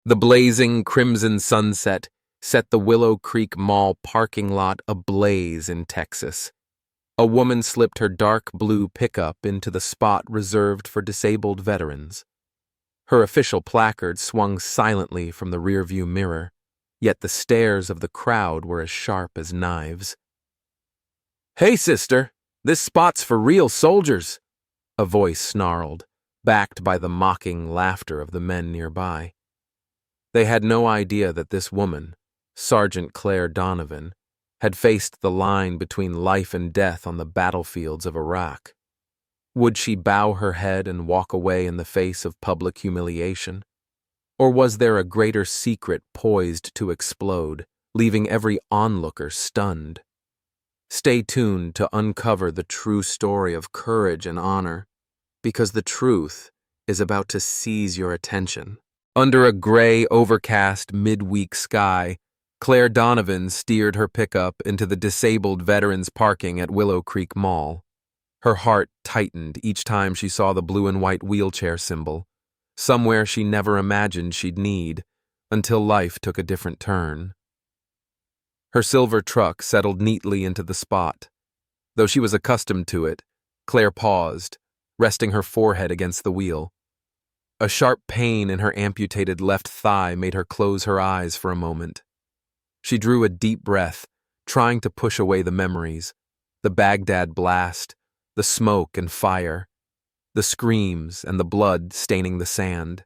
The blazing crimson sunset set the Willow Creek Mall parking lot ablaze in Texas. A woman slipped her dark blue pickup into the spot reserved for disabled veterans. Her official placard swung silently from the rearview mirror, yet the stares of the crowd were as sharp as knives. "Hey, sister, this spot's for real soldiers," a voice snarled, backed by the mocking laughter of the men nearby. They had no idea that this woman, Sergeant Claire Donovan, had faced the line between life and death on the battlefields of Iraq. Would she bow her head and walk away in the face of public humiliation? Or was there a greater secret poised to explode, leaving every onlooker stunned? Stay tuned to uncover the true story of courage and honor, because the truth is about to seize your attention. Under a gray, overcast, midweek sky, Claire Donovan steered her pickup into the disabled veterans parking at Willow Creek Mall. Her heart tightened each time she saw the blue and white wheelchair symbol, somewhere she never imagined she'd need, until life took a different turn. Her silver truck settled neatly into the spot. Though she was accustomed to it, Claire paused, resting her forehead against the wheel. A sharp pain in her amputated left thigh made her close her eyes for a moment. She drew a deep breath, trying to push away the memories, the Baghdad blast, the smoke and fire, the screams and the blood staining the sand.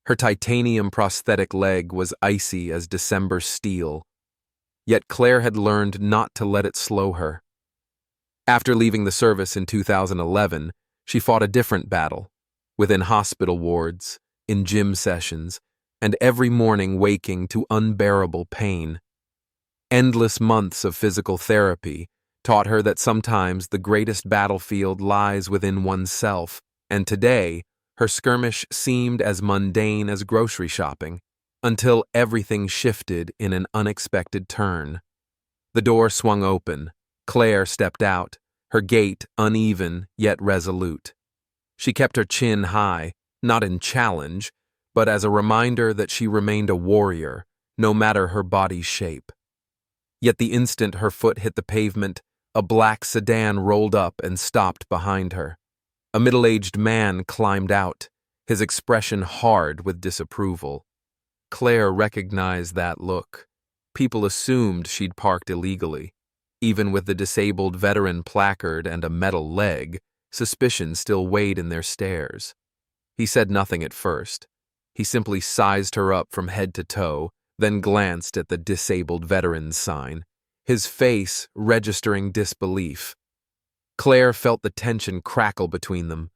Her titanium prosthetic leg was icy as December steel, yet Claire had learned not to let it slow her. After leaving the service in 2011, she fought a different battle, within hospital wards, in gym sessions, and every morning waking to unbearable pain. Endless months of physical therapy taught her that sometimes the greatest battlefield lies within oneself, and today, her skirmish seemed as mundane as grocery shopping, until everything shifted in an unexpected turn. The door swung open. Claire stepped out, her gait uneven yet resolute. She kept her chin high, not in challenge, but as a reminder that she remained a warrior, no matter her body's shape. Yet the instant her foot hit the pavement, a black sedan rolled up and stopped behind her. A middle-aged man climbed out, his expression hard with disapproval. Claire recognized that look. People assumed she'd parked illegally. Even with the disabled veteran placard and a metal leg, suspicion still weighed in their stares. He said nothing at first. He simply sized her up from head to toe, then glanced at the disabled veterans sign, his face registering disbelief. Claire felt the tension crackle between them.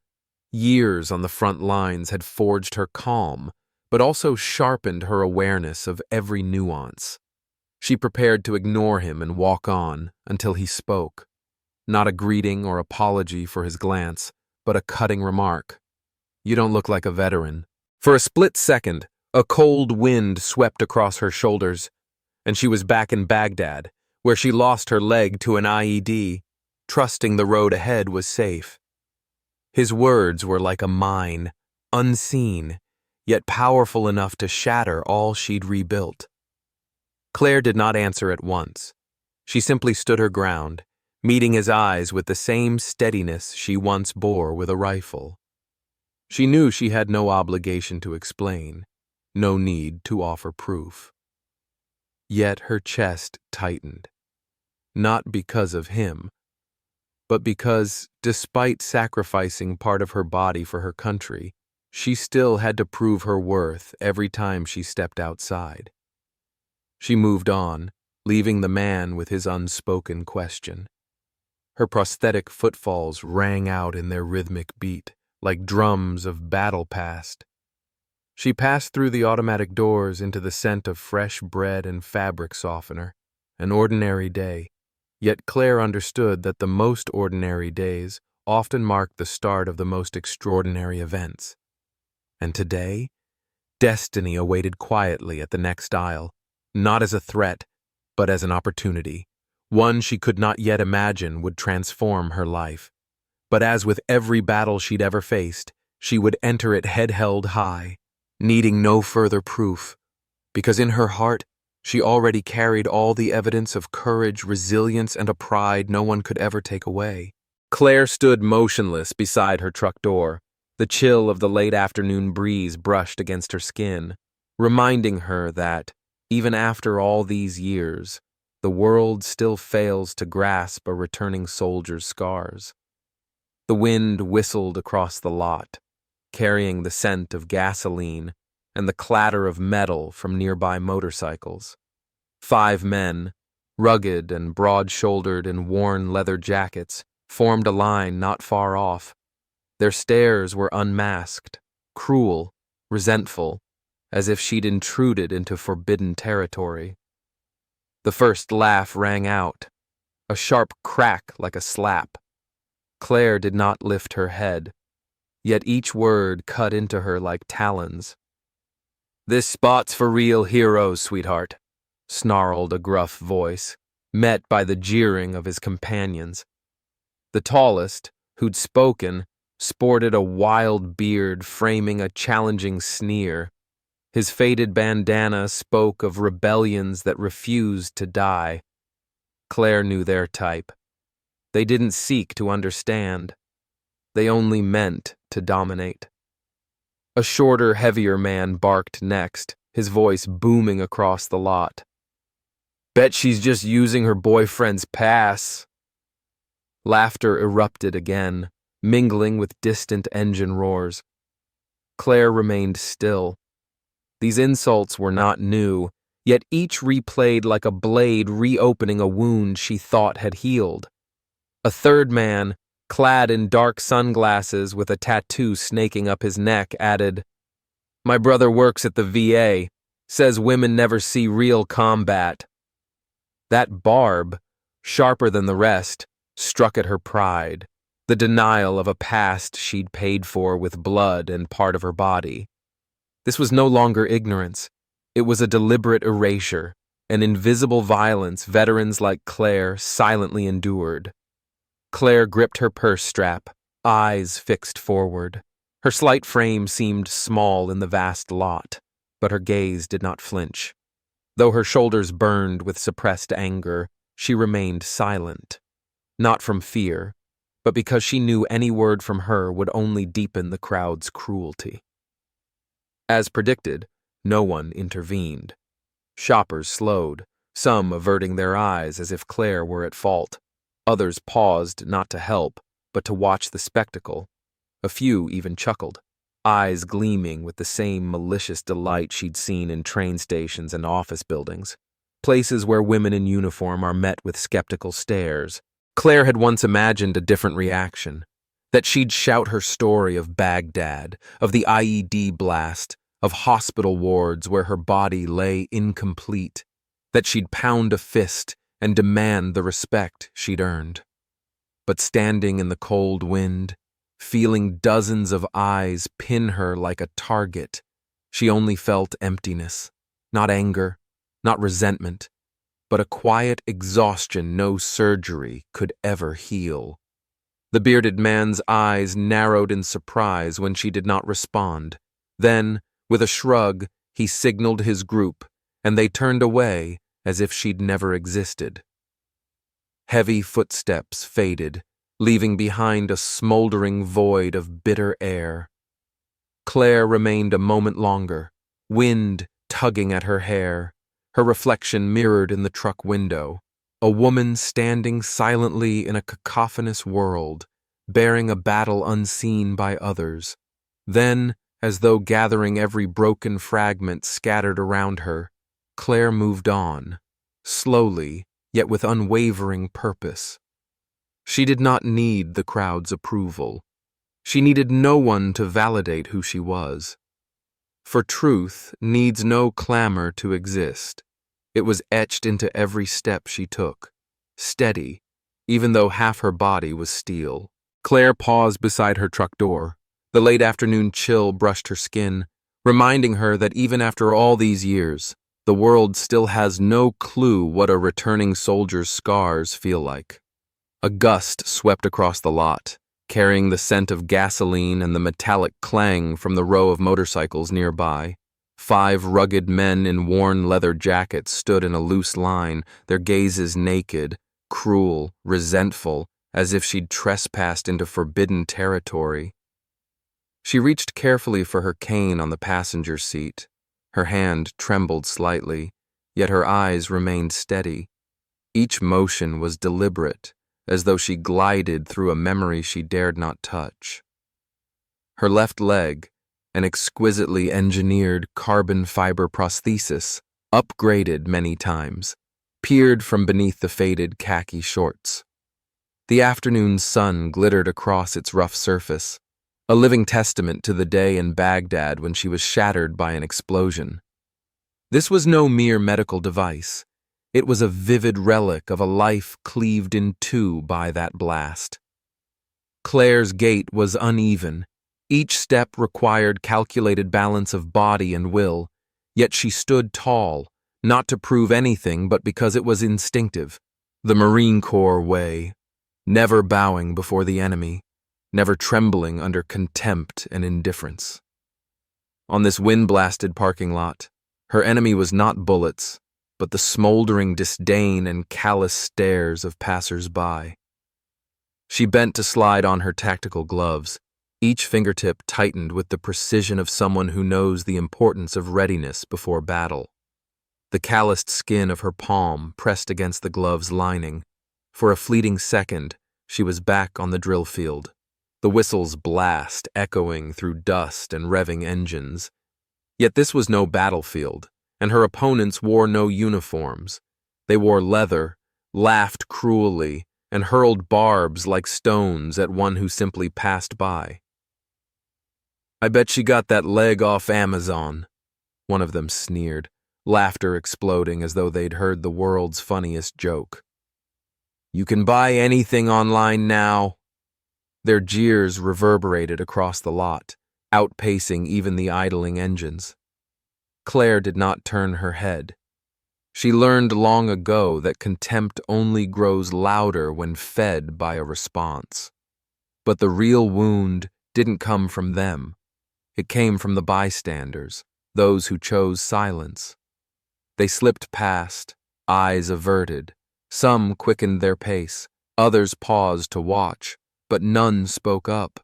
Years on the front lines had forged her calm, but also sharpened her awareness of every nuance. She prepared to ignore him and walk on until he spoke. Not a greeting or apology for his glance, but a cutting remark. "You don't look like a veteran." For a split second, a cold wind swept across her shoulders, and she was back in Baghdad, where she lost her leg to an IED, trusting the road ahead was safe. His words were like a mine, unseen, yet powerful enough to shatter all she'd rebuilt. Claire did not answer at once. She simply stood her ground, meeting his eyes with the same steadiness she once bore with a rifle. She knew she had no obligation to explain, no need to offer proof. Yet her chest tightened, not because of him, but because, despite sacrificing part of her body for her country, she still had to prove her worth every time she stepped outside. She moved on, leaving the man with his unspoken question. Her prosthetic footfalls rang out in their rhythmic beat, like drums of battle past. She passed through the automatic doors into the scent of fresh bread and fabric softener, an ordinary day. Yet Claire understood that the most ordinary days often mark the start of the most extraordinary events. And today, destiny awaited quietly at the next aisle, not as a threat, but as an opportunity, one she could not yet imagine would transform her life. But as with every battle she'd ever faced, she would enter it head held high, needing no further proof, because in her heart she already carried all the evidence of courage, resilience, and a pride no one could ever take away. Claire stood motionless beside her truck door. The chill of the late afternoon breeze brushed against her skin, reminding her that, even after all these years, the world still fails to grasp a returning soldier's scars. The wind whistled across the lot, carrying the scent of gasoline and the clatter of metal from nearby motorcycles. 5 men, rugged and broad-shouldered in worn leather jackets, formed a line not far off. Their stares were unmasked, cruel, resentful, as if she'd intruded into forbidden territory. The first laugh rang out, a sharp crack like a slap. Claire did not lift her head, yet each word cut into her like talons. "This spot's for real heroes, sweetheart," snarled a gruff voice, met by the jeering of his companions. The tallest, who'd spoken, sported a wild beard framing a challenging sneer. His faded bandana spoke of rebellions that refused to die. Claire knew their type. They didn't seek to understand. They only meant to dominate. A shorter, heavier man barked next, his voice booming across the lot. "Bet she's just using her boyfriend's pass." Laughter erupted again, mingling with distant engine roars. Claire remained still. These insults were not new, yet each replayed like a blade reopening a wound she thought had healed. A third man, clad in dark sunglasses with a tattoo snaking up his neck, added, "My brother works at the VA, says women never see real combat." That barb, sharper than the rest, struck at her pride, the denial of a past she'd paid for with blood and part of her body. This was no longer ignorance. It was a deliberate erasure, an invisible violence veterans like Claire silently endured. Claire gripped her purse strap, eyes fixed forward. Her slight frame seemed small in the vast lot, but her gaze did not flinch. Though her shoulders burned with suppressed anger, she remained silent. Not from fear, but because she knew any word from her would only deepen the crowd's cruelty. As predicted, no one intervened. Shoppers slowed, some averting their eyes as if Claire were at fault. Others paused not to help, but to watch the spectacle. A few even chuckled, eyes gleaming with the same malicious delight she'd seen in train stations and office buildings, places where women in uniform are met with skeptical stares. Claire had once imagined a different reaction, that she'd shout her story of Baghdad, of the IED blast, of hospital wards where her body lay incomplete, that she'd pound a fist and demand the respect she'd earned. But standing in the cold wind, feeling dozens of eyes pin her like a target, she only felt emptiness, not anger, not resentment, but a quiet exhaustion no surgery could ever heal. The bearded man's eyes narrowed in surprise when she did not respond. Then, with a shrug, he signaled his group, and they turned away as if she'd never existed. Heavy footsteps faded, leaving behind a smoldering void of bitter air. Claire remained a moment longer, wind tugging at her hair, her reflection mirrored in the truck window, a woman standing silently in a cacophonous world, bearing a battle unseen by others. Then, as though gathering every broken fragment scattered around her, Claire moved on, slowly, yet with unwavering purpose. She did not need the crowd's approval. She needed no one to validate who she was. For truth needs no clamor to exist. It was etched into every step she took, steady, even though half her body was steel. Claire paused beside her truck door. The late afternoon chill brushed her skin, reminding her that even after all these years, the world still has no clue what a returning soldier's scars feel like. A gust swept across the lot, carrying the scent of gasoline and the metallic clang from the row of motorcycles nearby. 5 rugged men in worn leather jackets stood in a loose line, their gazes naked, cruel, resentful, as if she'd trespassed into forbidden territory. She reached carefully for her cane on the passenger seat. Her hand trembled slightly, yet her eyes remained steady. Each motion was deliberate, as though she glided through a memory she dared not touch. Her left leg, an exquisitely engineered carbon fiber prosthesis, upgraded many times, peered from beneath the faded khaki shorts. The afternoon sun glittered across its rough surface, a living testament to the day in Baghdad when she was shattered by an explosion. This was no mere medical device. It was a vivid relic of a life cleaved in two by that blast. Claire's gait was uneven. Each step required calculated balance of body and will, yet she stood tall, not to prove anything but because it was instinctive. The Marine Corps way, never bowing before the enemy, never trembling under contempt and indifference. On this wind-blasted parking lot, her enemy was not bullets, but the smoldering disdain and callous stares of passers-by. She bent to slide on her tactical gloves, each fingertip tightened with the precision of someone who knows the importance of readiness before battle. The calloused skin of her palm pressed against the glove's lining. For a fleeting second, she was back on the drill field, the whistle's blast echoing through dust and revving engines. Yet this was no battlefield, and her opponents wore no uniforms. They wore leather, laughed cruelly, and hurled barbs like stones at one who simply passed by. "I bet she got that leg off Amazon," one of them sneered, laughter exploding as though they'd heard the world's funniest joke. "You can buy anything online now." Their jeers reverberated across the lot, outpacing even the idling engines. Claire did not turn her head. She learned long ago that contempt only grows louder when fed by a response. But the real wound didn't come from them. It came from the bystanders, those who chose silence. They slipped past, eyes averted. Some quickened their pace, others paused to watch, but none spoke up.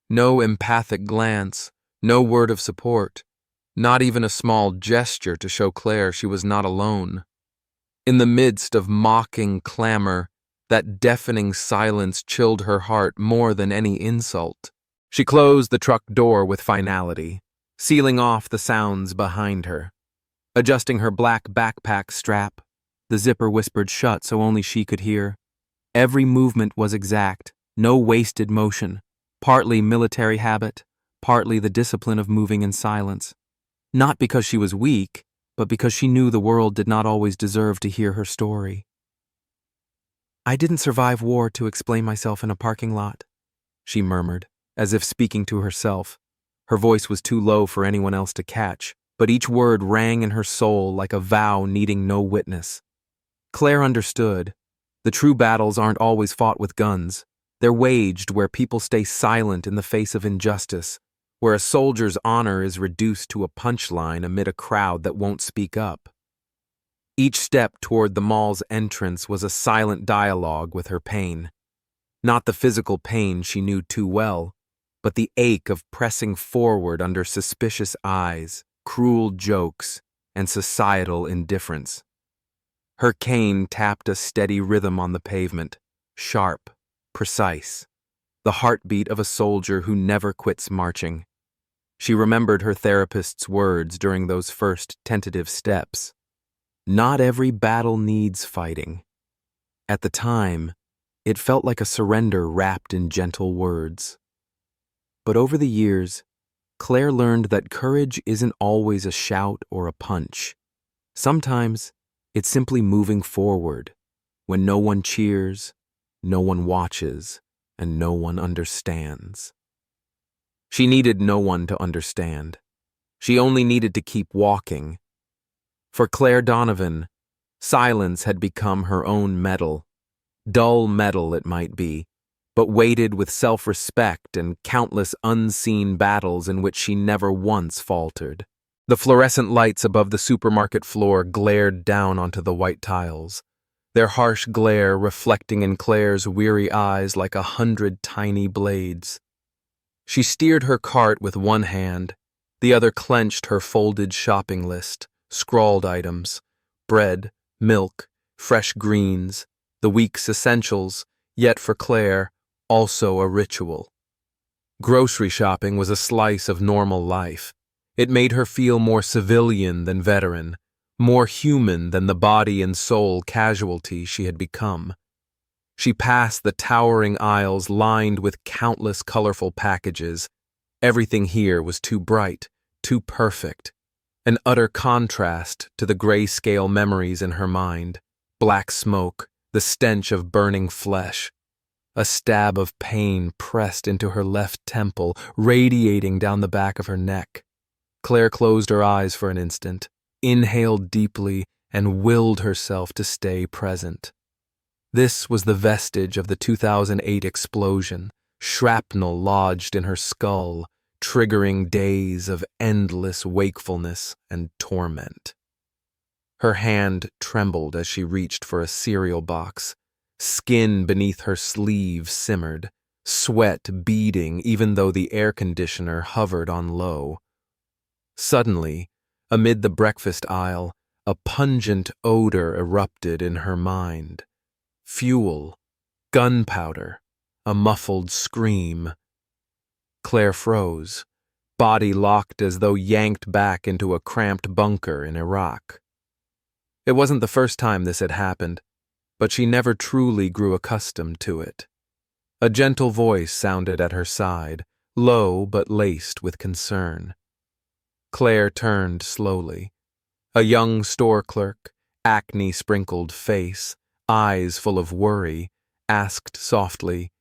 No empathic glance, no word of support. Not even a small gesture to show Claire she was not alone. In the midst of mocking clamor, that deafening silence chilled her heart more than any insult. She closed the truck door with finality, sealing off the sounds behind her. Adjusting her black backpack strap, the zipper whispered shut so only she could hear. Every movement was exact, no wasted motion, partly military habit, partly the discipline of moving in silence. Not because she was weak, but because she knew the world did not always deserve to hear her story. "I didn't survive war to explain myself in a parking lot," she murmured, as if speaking to herself. Her voice was too low for anyone else to catch, but each word rang in her soul like a vow needing no witness. Claire understood. The true battles aren't always fought with guns. They're waged where people stay silent in the face of injustice, where a soldier's honor is reduced to a punchline amid a crowd that won't speak up. Each step toward the mall's entrance was a silent dialogue with her pain. Not the physical pain she knew too well, but the ache of pressing forward under suspicious eyes, cruel jokes, and societal indifference. Her cane tapped a steady rhythm on the pavement, sharp, precise, the heartbeat of a soldier who never quits marching. She remembered her therapist's words during those first tentative steps. Not every battle needs fighting. At the time, it felt like a surrender wrapped in gentle words. But over the years, Claire learned that courage isn't always a shout or a punch. Sometimes, it's simply moving forward, when no one cheers, no one watches, and no one understands. She needed no one to understand. She only needed to keep walking. For Claire Donovan, silence had become her own medal. Dull metal it might be, but weighted with self-respect and countless unseen battles in which she never once faltered. The fluorescent lights above the supermarket floor glared down onto the white tiles, their harsh glare reflecting in Claire's weary eyes like 100 tiny blades. She steered her cart with one hand, the other clenched her folded shopping list, scrawled items, bread, milk, fresh greens, the week's essentials, yet for Claire, also a ritual. Grocery shopping was a slice of normal life. It made her feel more civilian than veteran, more human than the body and soul casualty she had become. She passed the towering aisles lined with countless colorful packages. Everything here was too bright, too perfect, an utter contrast to the grayscale memories in her mind. Black smoke, the stench of burning flesh. A stab of pain pressed into her left temple, radiating down the back of her neck. Claire closed her eyes for an instant, inhaled deeply, and willed herself to stay present. This was the vestige of the 2008 explosion, shrapnel lodged in her skull, triggering days of endless wakefulness and torment. Her hand trembled as she reached for a cereal box. Skin beneath her sleeve simmered, sweat beading even though the air conditioner hovered on low. Suddenly, amid the breakfast aisle, a pungent odor erupted in her mind. Fuel, gunpowder, a muffled scream. Claire froze, body locked as though yanked back into a cramped bunker in Iraq. It wasn't the first time this had happened, but she never truly grew accustomed to it. A gentle voice sounded at her side, low but laced with concern. Claire turned slowly. A young store clerk, acne-sprinkled face, eyes full of worry, asked softly,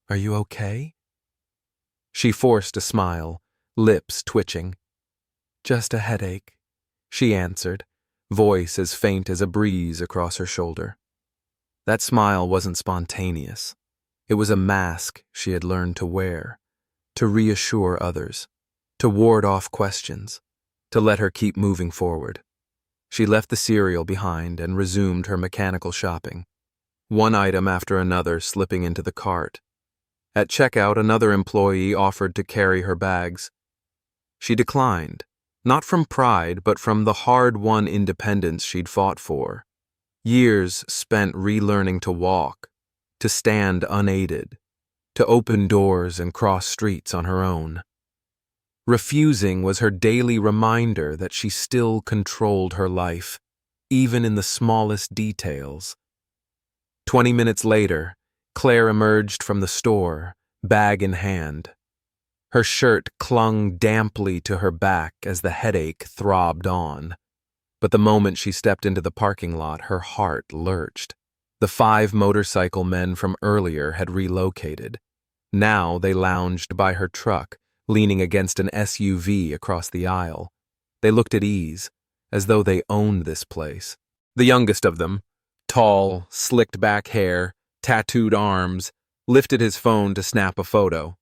"Are you okay?" She forced a smile, lips twitching. "Just a headache," she answered, voice as faint as a breeze across her shoulder. That smile wasn't spontaneous. It was a mask she had learned to wear, to reassure others, to ward off questions, to let her keep moving forward. She left the cereal behind and resumed her mechanical shopping, one item after another slipping into the cart. At checkout, another employee offered to carry her bags. She declined, not from pride, but from the hard-won independence she'd fought for. Years spent relearning to walk, to stand unaided, to open doors and cross streets on her own. Refusing was her daily reminder that she still controlled her life, even in the smallest details. 20 minutes later, Claire emerged from the store, bag in hand. Her shirt clung damply to her back as the headache throbbed on. But the moment she stepped into the parking lot, her heart lurched. The 5 motorcycle men from earlier had relocated. Now they lounged by her truck, leaning against an SUV across the aisle. They looked at ease, as though they owned this place. The youngest of them, tall, slicked-back hair, tattooed arms, lifted his phone to snap a photo.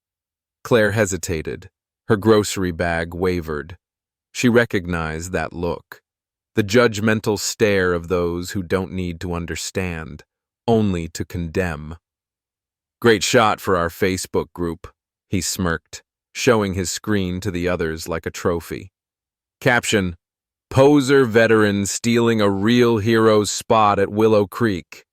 Claire hesitated. Her grocery bag wavered. She recognized that look. The judgmental stare of those who don't need to understand, only to condemn. "Great shot for our Facebook group," he smirked, showing his screen to the others like a trophy. Caption: "Poser veteran stealing a real hero's spot at Willow Creek."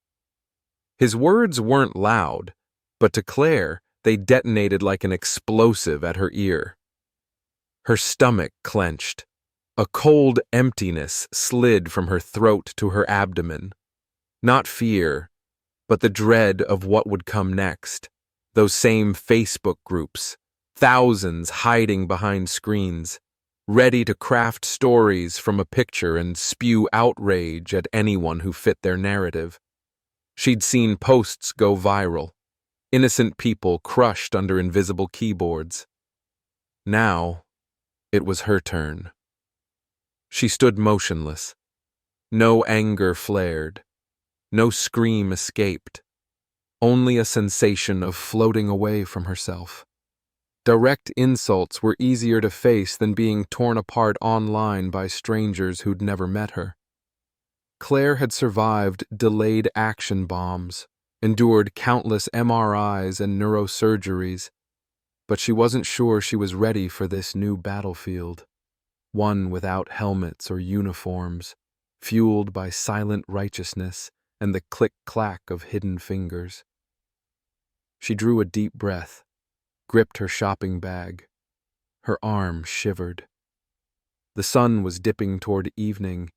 His words weren't loud, but to Claire, they detonated like an explosive at her ear. Her stomach clenched. A cold emptiness slid from her throat to her abdomen. Not fear, but the dread of what would come next. Those same Facebook groups, thousands hiding behind screens, ready to craft stories from a picture and spew outrage at anyone who fit their narrative. She'd seen posts go viral, innocent people crushed under invisible keyboards. Now, it was her turn. She stood motionless. No anger flared. No scream escaped. only a sensation of floating away from herself. Direct insults were easier to face than being torn apart online by strangers who'd never met her. Claire had survived delayed action bombs, endured countless MRIs and neurosurgeries, but she wasn't sure she was ready for this new battlefield, one without helmets or uniforms, fueled by silent righteousness and the click-clack of hidden fingers. She drew a deep breath, gripped her shopping bag. Her arm shivered. The sun was dipping toward evening,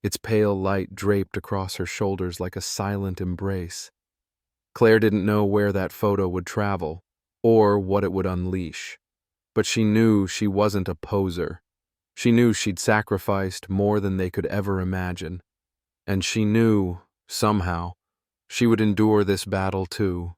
its pale light draped across her shoulders like a silent embrace. Claire didn't know where that photo would travel, or what it would unleash, but she knew she wasn't a poser. She knew she'd sacrificed more than they could ever imagine, and she knew, somehow, she would endure this battle too,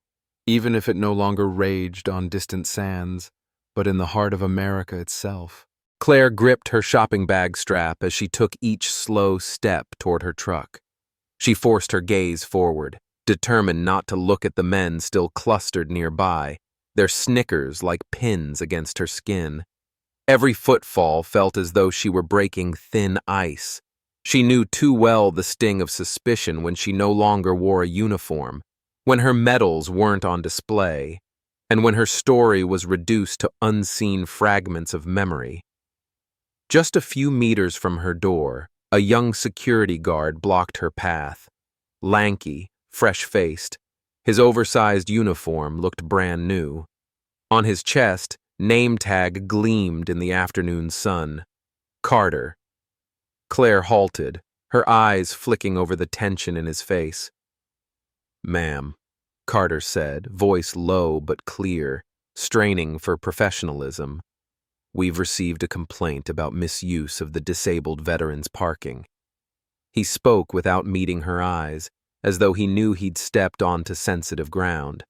even if it no longer raged on distant sands, but in the heart of America itself. Claire gripped her shopping bag strap as she took each slow step toward her truck. She forced her gaze forward, determined not to look at the men still clustered nearby, their snickers like pins against her skin. Every footfall felt as though she were breaking thin ice. She knew too well the sting of suspicion when she no longer wore a uniform, when her medals weren't on display, and when her story was reduced to unseen fragments of memory. Just a few meters from her door, a young security guard blocked her path. Lanky, fresh-faced, his oversized uniform looked brand new. On his chest, name tag gleamed in the afternoon sun. Carter. Claire halted, her eyes flicking over the tension in his face. "Ma'am," Carter said, voice low but clear, straining for professionalism. "We've received a complaint about misuse of the disabled veterans' parking." He spoke without meeting her eyes, as though he knew he'd stepped onto sensitive ground.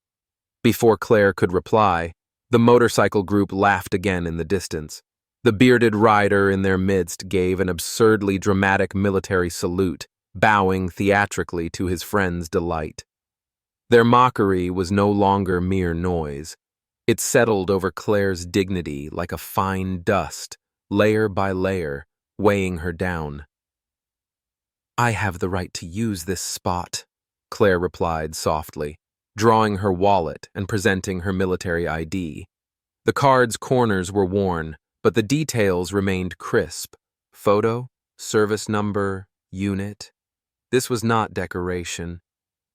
Before Claire could reply, the motorcycle group laughed again in the distance. The bearded rider in their midst gave an absurdly dramatic military salute, bowing theatrically to his friend's delight. Their mockery was no longer mere noise. It settled over Claire's dignity like a fine dust, layer by layer, weighing her down. "I have the right to use this spot," Claire replied softly, drawing her wallet and presenting her military ID. The card's corners were worn, but the details remained crisp. Photo, service number, unit. This was not decoration.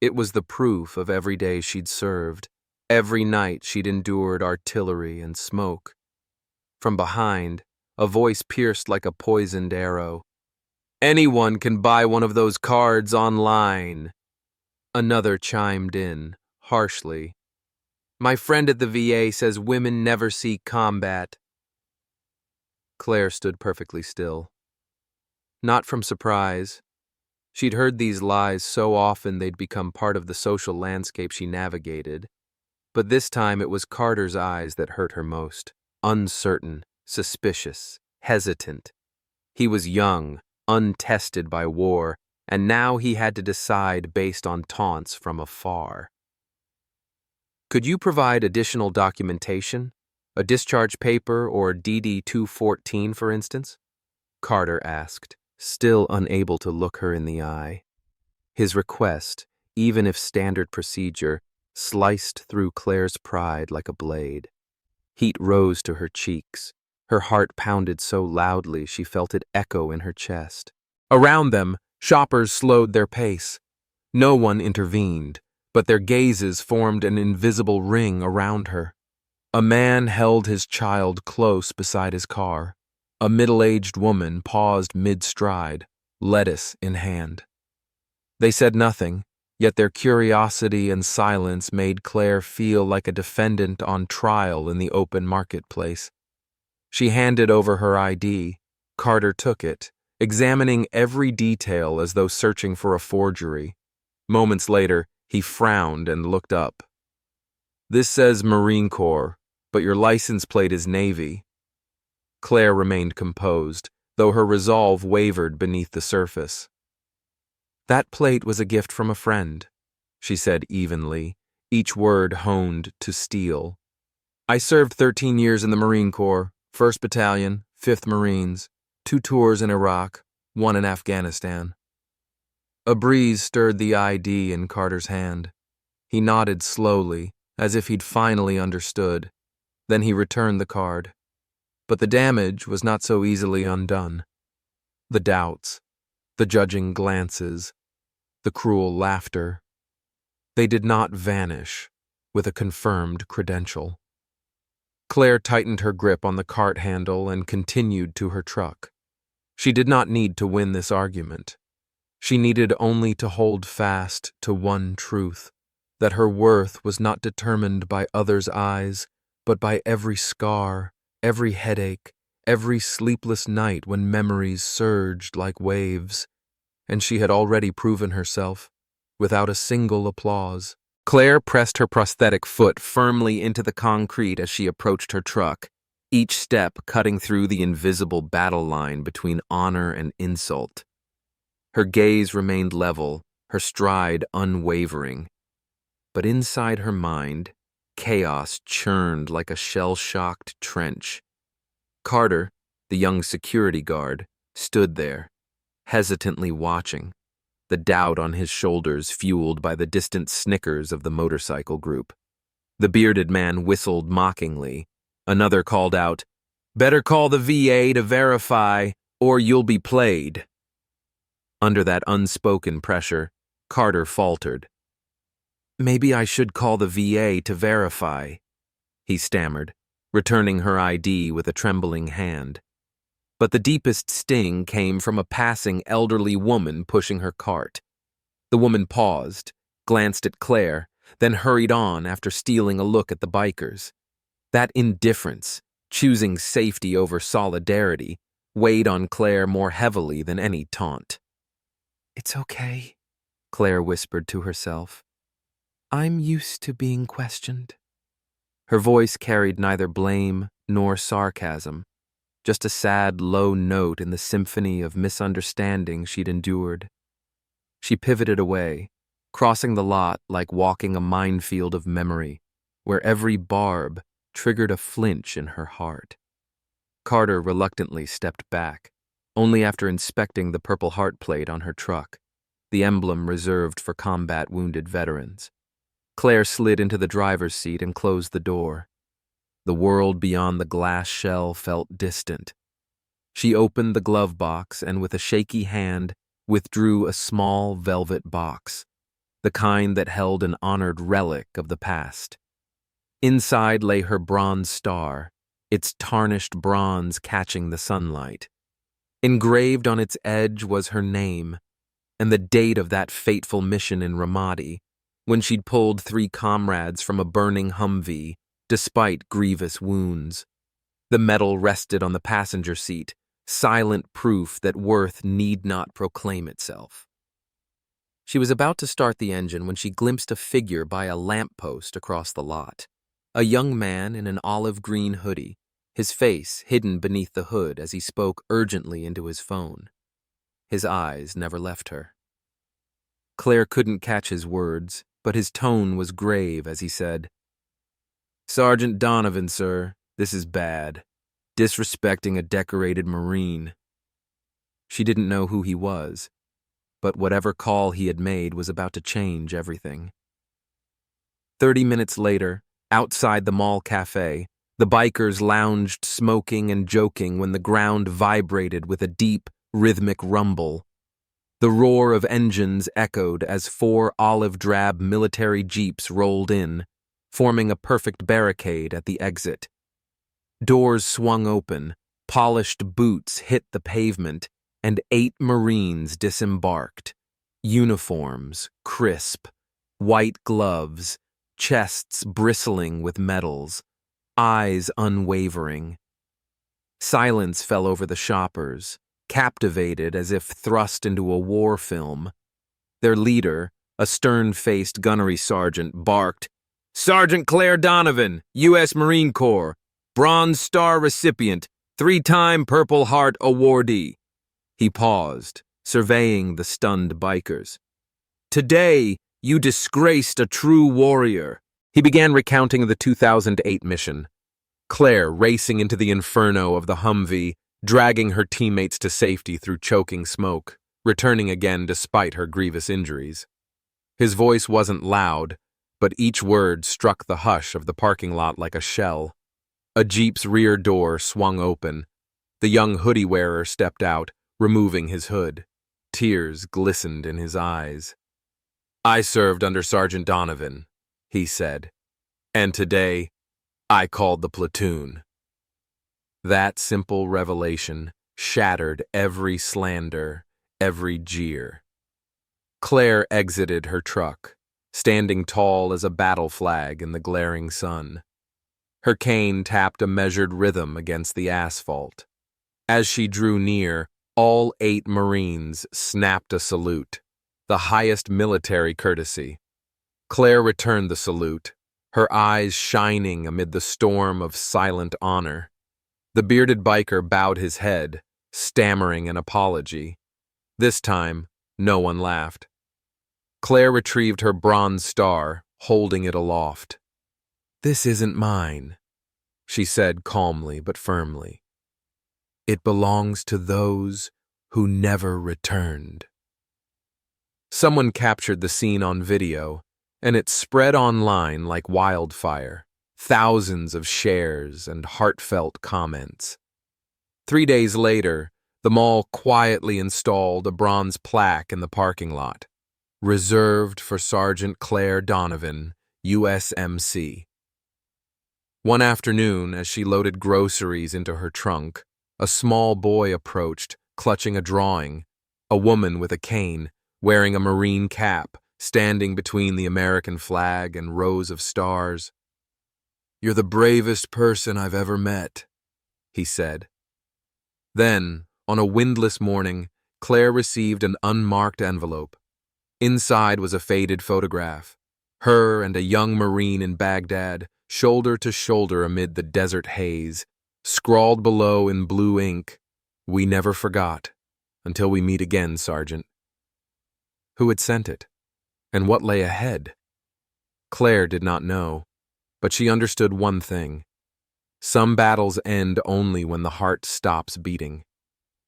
It was the proof of every day she'd served, every night she'd endured artillery and smoke. From behind, a voice pierced like a poisoned arrow. "Anyone can buy one of those cards online." Another chimed in, harshly. "My friend at the VA says women never see combat." Claire stood perfectly still. Not from surprise. She'd heard these lies so often they'd become part of the social landscape she navigated. But this time it was Carter's eyes that hurt her most. Uncertain, suspicious, hesitant. He was young, untested by war, and now he had to decide based on taunts from afar. "Could you provide additional documentation? A discharge paper or DD-214, for instance?" Carter asked, still unable to look her in the eye. His request, even if standard procedure, sliced through Claire's pride like a blade. Heat rose to her cheeks. Her heart pounded so loudly she felt it echo in her chest. Around them, shoppers slowed their pace. No one intervened, but their gazes formed an invisible ring around her. A man held his child close beside his car. A middle-aged woman paused mid-stride, lettuce in hand. They said nothing, yet their curiosity and silence made Claire feel like a defendant on trial in the open marketplace. She handed over her ID. Carter took it, examining every detail as though searching for a forgery. Moments later, he frowned and looked up. "This says Marine Corps, but your license plate is Navy." Claire remained composed, though her resolve wavered beneath the surface. "That plate was a gift from a friend," she said evenly, each word honed to steel. I served 13 years in the Marine Corps, 1st Battalion, 5th Marines, 2 tours in Iraq, 1 in Afghanistan. A breeze stirred the ID in Carter's hand. He nodded slowly, as if he'd finally understood. Then he returned the card. But the damage was not so easily undone. The doubts, the judging glances, the cruel laughter. They did not vanish with a confirmed credential. Claire tightened her grip on the cart handle and continued to her truck. She did not need to win this argument. She needed only to hold fast to one truth, that her worth was not determined by others' eyes, but by every scar, every headache, every sleepless night when memories surged like waves. And she had already proven herself, without a single applause. Claire pressed her prosthetic foot firmly into the concrete as she approached her truck, each step cutting through the invisible battle line between honor and insult. Her gaze remained level, her stride unwavering. But inside her mind, chaos churned like a shell-shocked trench. Carter, the young security guard, stood there, hesitantly watching, the doubt on his shoulders fueled by the distant snickers of the motorcycle group. The bearded man whistled mockingly. Another called out, "Better call the VA to verify, or you'll be played." Under that unspoken pressure, Carter faltered. "Maybe I should call the VA to verify," he stammered, returning her ID with a trembling hand. But the deepest sting came from a passing elderly woman pushing her cart. The woman paused, glanced at Claire, then hurried on after stealing a look at the bikers. That indifference, choosing safety over solidarity, weighed on Claire more heavily than any taunt. "It's okay," Claire whispered to herself. "I'm used to being questioned." Her voice carried neither blame nor sarcasm, just a sad, low note in the symphony of misunderstanding she'd endured. She pivoted away, crossing the lot like walking a minefield of memory, where every barb triggered a flinch in her heart. Carter reluctantly stepped back, only after inspecting the Purple Heart plate on her truck, the emblem reserved for combat-wounded veterans. Claire slid into the driver's seat and closed the door. The world beyond the glass shell felt distant. She opened the glove box and with a shaky hand withdrew a small velvet box, the kind that held an honored relic of the past. Inside lay her bronze star, its tarnished bronze catching the sunlight. Engraved on its edge was her name, and the date of that fateful mission in Ramadi, when she'd pulled 3 comrades from a burning Humvee, despite grievous wounds. The medal rested on the passenger seat, silent proof that worth need not proclaim itself. She was about to start the engine when she glimpsed a figure by a lamppost across the lot. A young man in an olive-green hoodie, his face hidden beneath the hood as he spoke urgently into his phone. His eyes never left her. Claire couldn't catch his words, but his tone was grave as he said, "Sergeant Donovan, sir, this is bad. Disrespecting a decorated Marine." She didn't know who he was, but whatever call he had made was about to change everything. 30 minutes later, outside the mall cafe, the bikers lounged smoking and joking when the ground vibrated with a deep, rhythmic rumble. The roar of engines echoed as 4 olive-drab military jeeps rolled in, forming a perfect barricade at the exit. Doors swung open, polished boots hit the pavement, and 8 Marines disembarked. Uniforms crisp, white gloves, chests bristling with medals, eyes unwavering. Silence fell over the shoppers, captivated as if thrust into a war film. Their leader, a stern-faced gunnery sergeant, barked, "Sergeant Claire Donovan, U.S. Marine Corps, Bronze Star recipient, 3-time Purple Heart awardee." He paused, surveying the stunned bikers. "Today, You disgraced a true warrior. He began recounting the 2008 mission. Claire racing into the inferno of the Humvee, dragging her teammates to safety through choking smoke, returning again despite her grievous injuries. His voice wasn't loud, but each word struck the hush of the parking lot like a shell. A Jeep's rear door swung open. The young hoodie wearer stepped out, removing his hood. Tears glistened in his eyes. I served under Sergeant Donovan, he said, and today I called the platoon. That simple revelation shattered every slander, every jeer. Claire exited her truck, standing tall as a battle flag in the glaring sun. Her cane tapped a measured rhythm against the asphalt. As she drew near, all 8 Marines snapped a salute, the highest military courtesy. Claire returned the salute, her eyes shining amid the storm of silent honor. The bearded biker bowed his head, stammering an apology. This time, no one laughed. Claire retrieved her bronze star, holding it aloft. This isn't mine, she said calmly but firmly. It belongs to those who never returned. Someone captured the scene on video, and it spread online like wildfire, thousands of shares and heartfelt comments. 3 days later, the mall quietly installed a bronze plaque in the parking lot, reserved for Sergeant Claire Donovan, USMC. One afternoon, as she loaded groceries into her trunk, a small boy approached, clutching a drawing, a woman with a cane, wearing a Marine cap, standing between the American flag and rows of stars. You're the bravest person I've ever met, he said. Then, on a windless morning, Claire received an unmarked envelope. Inside was a faded photograph, her and a young Marine in Baghdad, shoulder to shoulder amid the desert haze, scrawled below in blue ink, "We never forgot. Until we meet again, Sergeant." Who had sent it? And what lay ahead? Claire did not know, but she understood one thing. Some battles end only when the heart stops beating,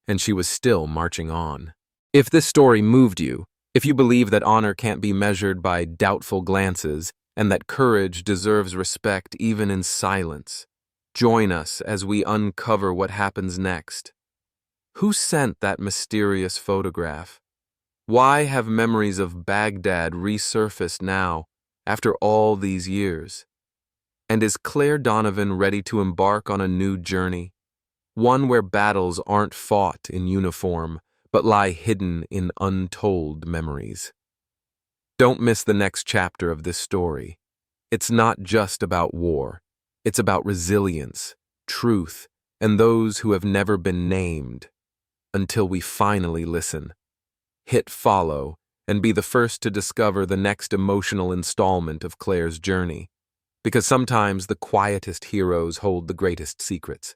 and she was still marching on. If this story moved you, if you believe that honor can't be measured by doubtful glances, and that courage deserves respect even in silence, join us as we uncover what happens next. Who sent that mysterious photograph? Why have memories of Baghdad resurfaced now, after all these years? And is Claire Donovan ready to embark on a new journey? One where battles aren't fought in uniform, but lie hidden in untold memories. Don't miss the next chapter of this story. It's not just about war. It's about resilience, truth, and those who have never been named. Until we finally listen. Hit follow and be the first to discover the next emotional installment of Claire's journey. Because sometimes the quietest heroes hold the greatest secrets.